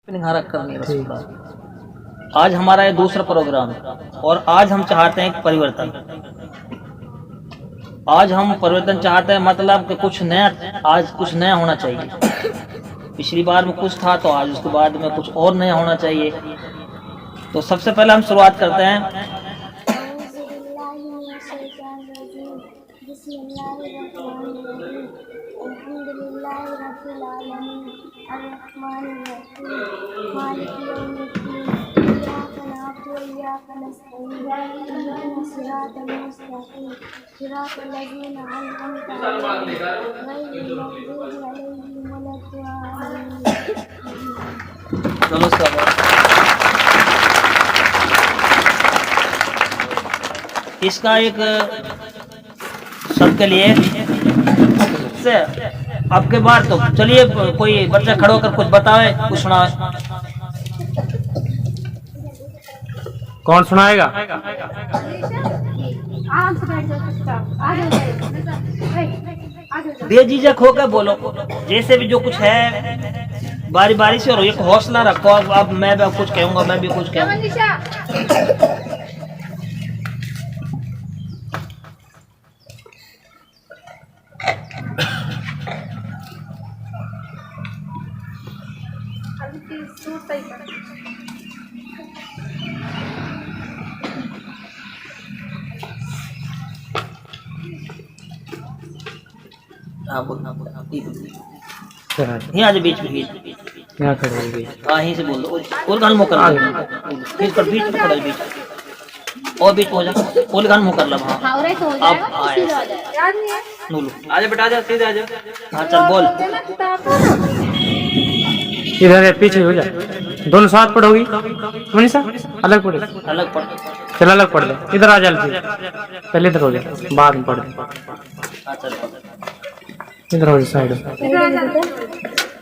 करनी है बस। आज हमारा ये दूसरा प्रोग्राम है और आज हम चाहते हैं एक परिवर्तन। आज हम परिवर्तन चाहते हैं, मतलब कि कुछ नया, आज कुछ नया होना चाहिए। पिछली बार में कुछ था तो आज उसके बाद में कुछ और नया होना चाहिए। तो सबसे पहले हम शुरुआत करते हैं। चलो सब इसका एक सबके लिए से अब के बार तो चलिए कोई बच्चा खड़ा होकर कुछ बताए, कुछ सुनाए। कौन सुनाएगा? बेझिझक होकर बोलो, जैसे भी जो कुछ है बारी बारी से, और एक हौसला रखो। अब मैं भी कुछ कहूँगा, मैं भी कुछ कहूँगा। यहाँ बीच में यहाँ खड़े हो गए। यहीं से बोल दो और गान मुकर बीच पर बीच में खड़ा बीच और बीच हो जा और गान मुकर ला। हाँ अब आजा बेटा, आजा सीधे आजा। हाँ चल बोल। इधर है, पीछे हो जा। दोनों साथ पढ़ोगी मनीषा? अलग पढ़े, अलग पढ़। चल अलग पढ़ दे। इधर आ जा, पहले इधर हो जा, बाद में पढ़ दे। इधर हो जा, साइड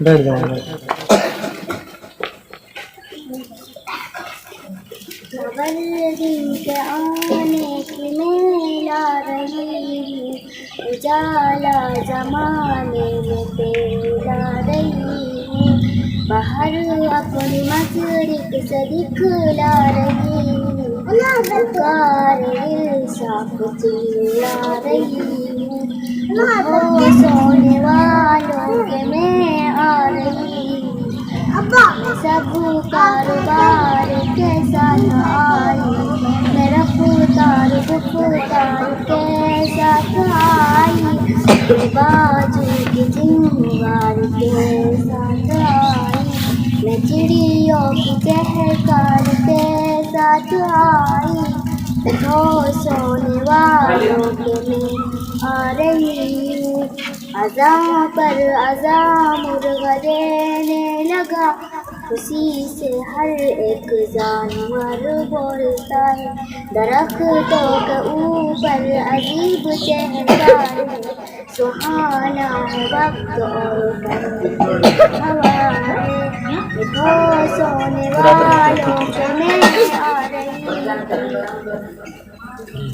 बैठ जाओ। उजाला जमाने में तेरा रही हूँ, बाहर अपनी मशरिक से दिखला रही हूँ, पुकार साफ चिल्ला रही हूँ, वो सोने वालों के मैं आ रही हूँ। मैं सब कारोबार के साथ आई, मैं रफ्तार गुफ्तार के साथ आई, बाजू की जिम्मेदार के साथ आई, मैं चिड़ियों की चहकार के साथ आई, तो सोने वालों के मैं आ रही हूँ। अज़ा पर अज़ा मुर्गा देने लगा, खुशी से हर एक जानवर बोलता है, दरख्तों के ऊपर अजीब चहरा है, सुहाना है वक्त और हवा है, तो सोने वालों के मैं आ रही हूँ।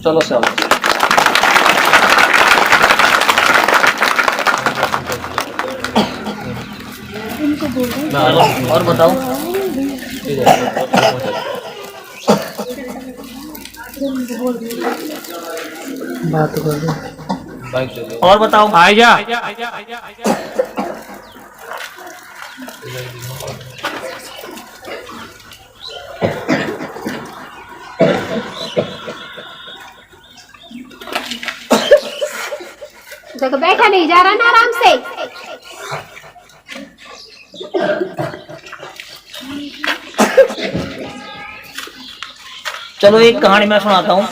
चलो सब और बताओ। बात कर और बताओ। आ जा। देखो बैठा नहीं जा रहा ना, आराम से। चलो एक कहानी मैं सुनाता हूँ।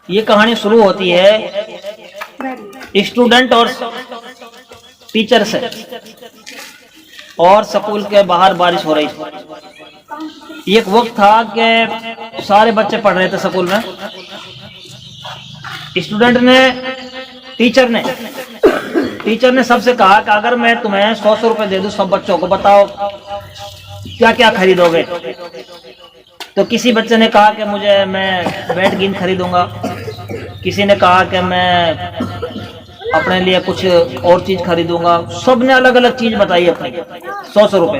ये कहानी शुरू होती है स्टूडेंट और टीचर से, और स्कूल के बाहर बारिश हो रही थी। एक वक्त था कि सारे बच्चे पढ़ रहे थे स्कूल में। स्टूडेंट ने टीचर ने सबसे कहा कि अगर मैं तुम्हें 100 रुपए दे दूं सब बच्चों को, बताओ क्या क्या खरीदोगे? तो किसी बच्चे ने कहा कि मैं बैट गेंद खरीदूंगा, किसी ने कहा कि मैं अपने लिए कुछ और चीज खरीदूंगा। सबने अलग अलग चीज बताई अपनी। 100 रुपए।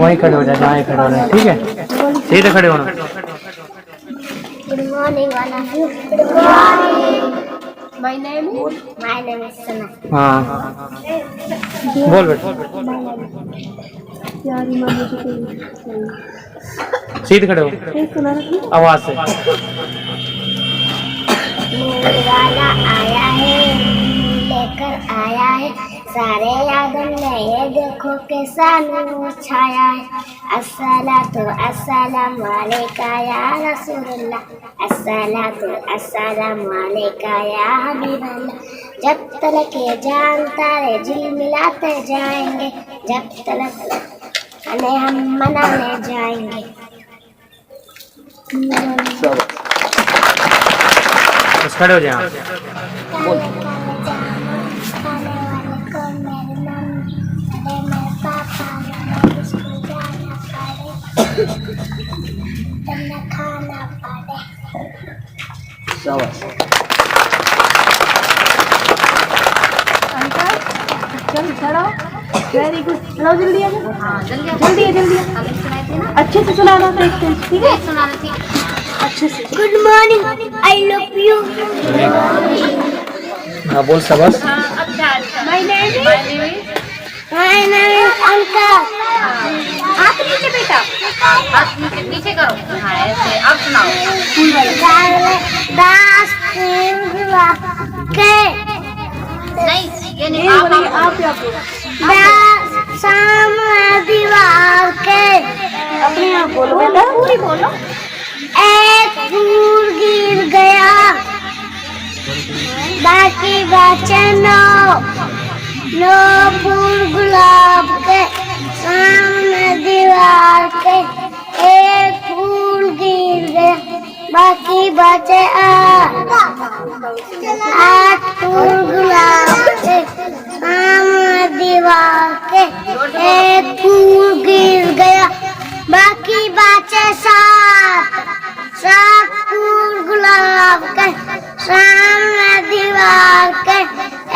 वहीं खड़े हो जाए जहाँ खड़े हो रहे, ठीक है? सीधे खड़े होना। Good morning, all of you. Good morning. My name is Sana. हाँ बोल बेटा, सीधे खड़े हो आवाज से। नूर वाला आया है, लेकर आया है सारे यादों में, ये देखो कैसा नूर छाया है। अस्सलातु अस्सलामु अलैका या रसूलुल्लाह, अस्सलातु अस्सलामु अलैका या हबीबल्लाह। जब तलक ये जान तारे झिलमिलाते जाएंगे, जब तलक हमें हम मनाने जाएंगे। बस खड़े हो जाए। खाना पड़े। चल चढ़ो, वेरी गुड। चलो जल्दी आ जाओ, जल्दी जल्दी अच्छे से सुनाना था, ठीक है? अच्छे से। Good morning, I love you. हाँ बोल सबस। My name is uncle. हाथ नीचे बेटा, हाथ नीचे करो। हाँ ऐसे। अब सुनाओ। दास के नहीं ये नहीं, आप सामने दीवार के अपने आप बोलो बेटा, पूरी बोलो। एक फूल गिर गया, बाकी बचे नौ फूल गुलाब के सामने दीवार के। एक फूल गिर गया, बाकी बचे आठ फूल गुलाब के सामने दीवार के। एक फूल गिर गया, बाकी बचे सात फूल गुलाब के सामने दीवार के।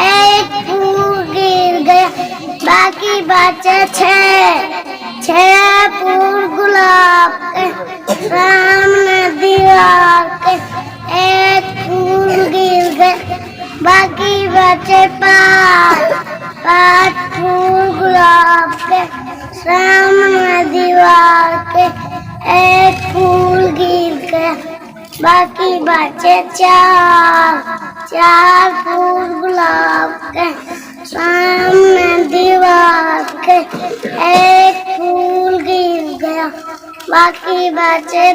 एक फूल गिर गया, बाकी बचे छह फूल गुलाब के सामने दीवार के। एक फूल गिर गया, बाकी बचे पाँच फूल गुलाब के सामने दीवार के। एक फूल गिर गया, बाकी बचे चार फूल गुलाब के सामने दीवार के। एक फूल गिर गया, बाकी बचे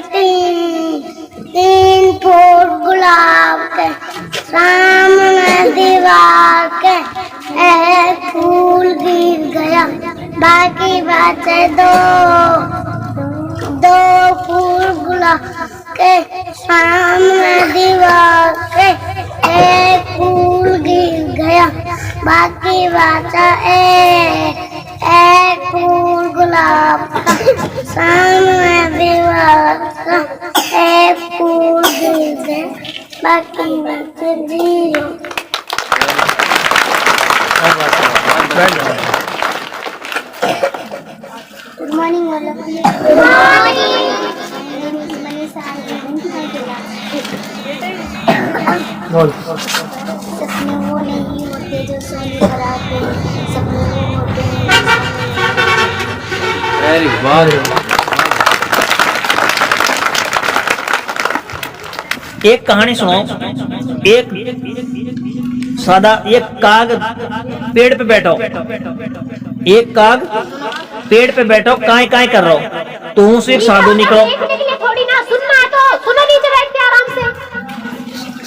तीन फूल गुलाब के सामने दीवार के। एक फूल गिर गया, बाकी बचे दो फूल गुलाब के सामने दीवार के। एक फूल गिर गया, बाकी बचा एक फूल गुलाब का सामने दीवार का। एक फूल गिर गया, बाकी बचे zero. Good morning all of you. Good morning. बोल। सपने वो नहीं होते जो सोने पर आते, सपने वो होते हैं। Very good. एक कहानी सुनो। एक काग पेड़ पे बैठो, एक काग पेड़ पे बैठो, काय काय कर रहा हो, तो से एक साधु निकलो। थोड़ी ना सुनना है तो सुनो, नीचे बैठ के आराम से।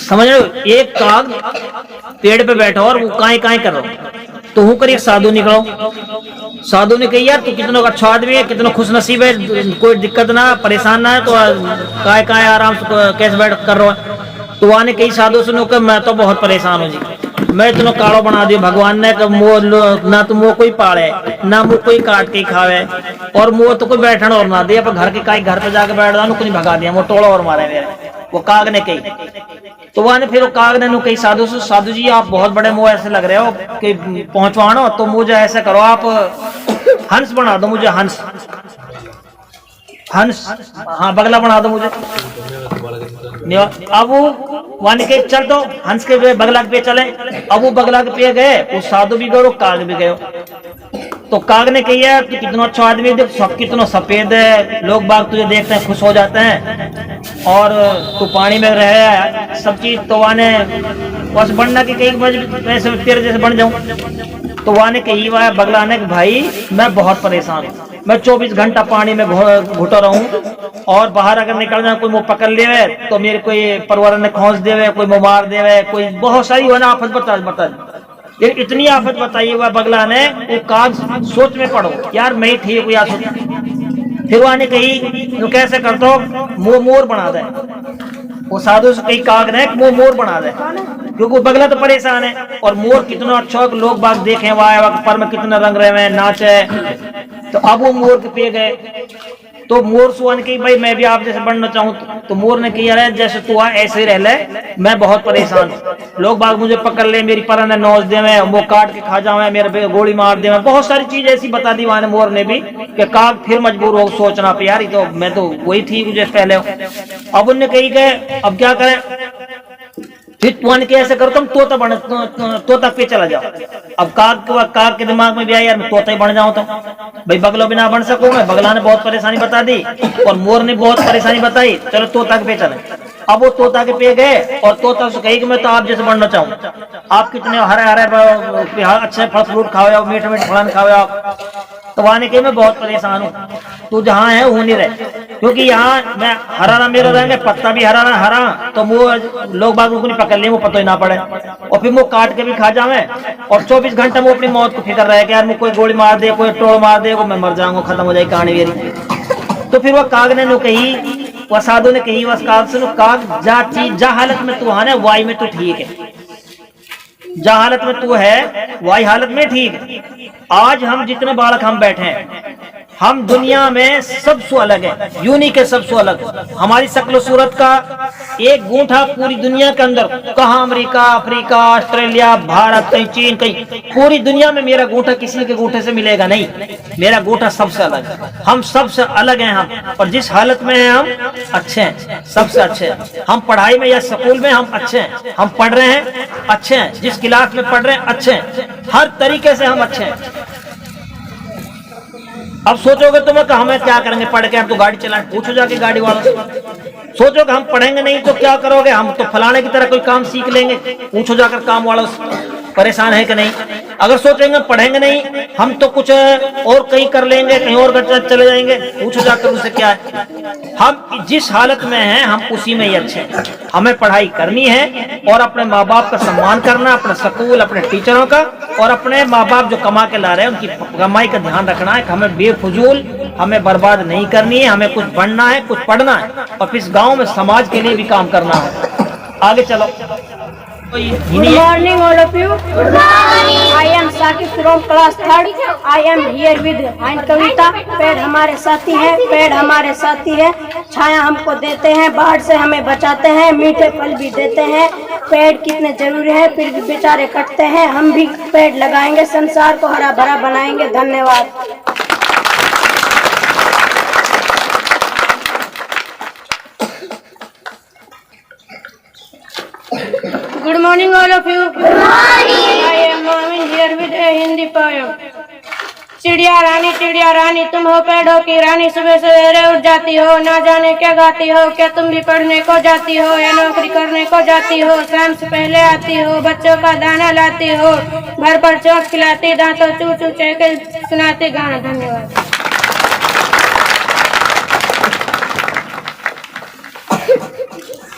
समझ रहे हो? एक काग पेड़ पे बैठो और वो काय काय कर रहा हो, तो हूँ कर एक साधु निकलो। साधु ने कही यार तू कितना अच्छा आदमी है, कितना खुश नसीब है, कोई दिक्कत ना, परेशान ना है, तो काय काय आराम से कैसे बैठ कर रहा है। तो वहां ने कई साधु सुनो कि मैं तो बहुत परेशान हूँ जी, मैं इतना कालो बना दिया भगवान ने, ना तो मुँह कोई पाले, ना मुँह कोई काट के खावे, और मुँह तो कोई बैठना और ना दिया, पर घर के काई घर पे जाके बैठ रहा कुछ भगा दिया, वो टोला और मारे मेरे। वो काग ने कही, तो वहां ने फिर वो काग ने कही साधु से, साधु जी आप बहुत बड़े मुँह ऐसे लग रहे हो कि पहुंचवानो, तो मुझे ऐसे करो आप हंस बना दो मुझे, हंस हंस, हाँ बगला बना दो मुझे। अब वन के चल दो, हंस के बगला के पे चले। अब वो बगला के पे गए, वो साधु भी गए, काग भी गए। तो काग ने कही कि कितना अच्छा आदमी देख, सब कितना सफेद है, लोग बाग तुझे देखते हैं खुश हो जाते हैं, और तू पानी में रहे सब चीज। तो वाने बस बनना की कहीं तेरे जैसे बन जाऊं। तो वाने कही हुआ बगला ने कि भाई मैं बहुत परेशान हूँ, मैं 24 घंटा पानी में घुटा रहूं, और बाहर अगर निकल जाए कोई मुँह पकड़ ले तो मेरे कोई परिवार ने खोस देवे, कोई मुँह मार देवे, कोई बहुत सारी हो ना आफत बता। ये इतनी आफत बताई हुआ बगला ने, वो काग सोच में पड़ो यार मैं ही ठीक हूँ यार। फिर वहां ने कही तो कैसे कर दो, मुंह मोर बना दे। वो साधु से कही काग ने मुंह मोर बना दे, क्योंकि बगला तो परेशान है, और मोर कितना अच्छा लोग बाग देखे वहां पर में कितना रंग रहे हैं, नाचे। तो अब वो मोर के पे गए, तो मोर सुवन की भाई मैं भी आप जैसे बनना चाहूँ। तो मोर ने कहा अरे जैसे तू आ ऐसे ही रह ले, मैं बहुत परेशान हूँ, लोग बाग मुझे पकड़ ले, मेरी पर ने नोच दे, वो काट के खा जावे, मेरे गोली मार दे, बहुत सारी चीज ऐसी बता दी वहां मोर ने भी कि काग फिर मजबूर हो सोचना पे यार तो मैं तो वही थी मुझे पहले। अब उनने कही गए अब क्या करें, फिर तुम कैसे करो तुम तोता बन, तोता पे चला जाओ। अब काग के दिमाग में भी आया यार मैं तोता ही बन जाऊं, तो भाई बगलो बिना बन सकूं मैं। बगला ने बहुत परेशानी बता दी और मोर ने बहुत परेशानी बताई, चलो तोता के पे चले। अब वो तोता के पे गए और तोता से कही कि मैं तो आप जैसे बनना चाहूँ, आप कितने हरे हरे अच्छे फल फ्रूट खाओ, मीठे मीठे फलन खाओ आप। तो वहां के मैं बहुत परेशान हूँ, तू जहाँ है वो नहीं रहे, क्योंकि यहाँ मैं हरा मेरा रहेंगे, पत्ता भी हरा, तो वो लोग बाग को नहीं पकड़ लिए, वो पता ही ना पड़े, और फिर वो काट के भी खा जावे, और 24 घंटा वो अपनी मौत को फिक्र रहे कि यार मुझे कोई गोली मार दे, कोई टोड़ मार दे, मैं मर जाऊंगा, खत्म हो जाएगी कहानी मेरी। तो फिर वो काग ने नो कही, वह साधु ने कही वह काग से, काग जा हालत में तू आना वाई में तू ठीक है, जा हालत में तू है वही हालत में ठीक है। आज हम जितने बालक हम बैठे हैं, हम दुनिया में सबसे अलग है, यूनिक है, सबसे अलग। हमारी शक्ल सूरत का एक गूंठा पूरी दुनिया के अंदर, कहाँ अमेरिका, अफ्रीका, ऑस्ट्रेलिया, भारत, कहीं चीन, कहीं पूरी दुनिया में मेरा गूंठा किसी के गूंठे से मिलेगा नहीं। मेरा गूंठा सबसे अलग है, हम सबसे अलग हैं हम, और जिस हालत में हैं हम अच्छे हैं, सबसे अच्छे हैं। हम पढ़ाई में या स्कूल में हम अच्छे हैं, हम पढ़ रहे हैं अच्छे हैं, जिस क्लास में पढ़ रहे हैं अच्छे हैं, हर तरीके से हम अच्छे हैं। अब सोचोगे तुम कि हमें क्या करेंगे पढ़ के, हम तो गाड़ी चलाएं, पूछो जाके गाड़ी वालों से। सोचोगे हम पढ़ेंगे नहीं तो क्या करोगे, हम तो फलाने की तरह कोई काम सीख लेंगे, पूछो जाकर काम वालों से परेशान है कि नहीं। अगर सोचेंगे पढ़ेंगे नहीं, हम तो कुछ और कहीं कर लेंगे, कहीं और चले जाएंगे, पूछो जाकर उनसे क्या है। हम जिस हालत में हैं हम उसी में ही अच्छे हैं। हमें पढ़ाई करनी है और अपने माँ बाप का सम्मान करना, अपने स्कूल, अपने टीचरों का, और अपने माँ बाप जो कमा के ला रहे हैं उनकी कमाई का ध्यान रखना है। हमें बेफजूल हमें बर्बाद नहीं करनी है, हमें कुछ बनना है, कुछ पढ़ना है, और इस गांव में समाज के लिए भी काम करना है। आगे चलो। Good morning all of you. Good morning. I am Sakib from class 3rd. I am here with Hind Kavita. पेड़ हमारे साथी हैं, पेड़ हमारे साथी है, छाया हमको देते हैं, बाढ़ से हमें बचाते हैं, मीठे फल भी देते हैं। पेड़ कितने जरूरी हैं, फिर भी बेचारे कटते हैं। हम भी पेड़ लगाएंगे, संसार को हरा भरा बनाएंगे। धन्यवाद। Good morning all of you. Good morning. I am Momin here with a Hindi poem. चिड़िया रानी तुम हो पेड़ों की रानी, सुबह सवेरे उठ जाती हो, ना जाने क्या गाती हो, क्या तुम भी पढ़ने को जाती हो या नौकरी करने को जाती हो। शाम से पहले आती हो, बच्चों का दाना लाती हो, घर पर चौक खिलाती, दांतों चू चू चहके सुनाती गाना। धन्यवाद।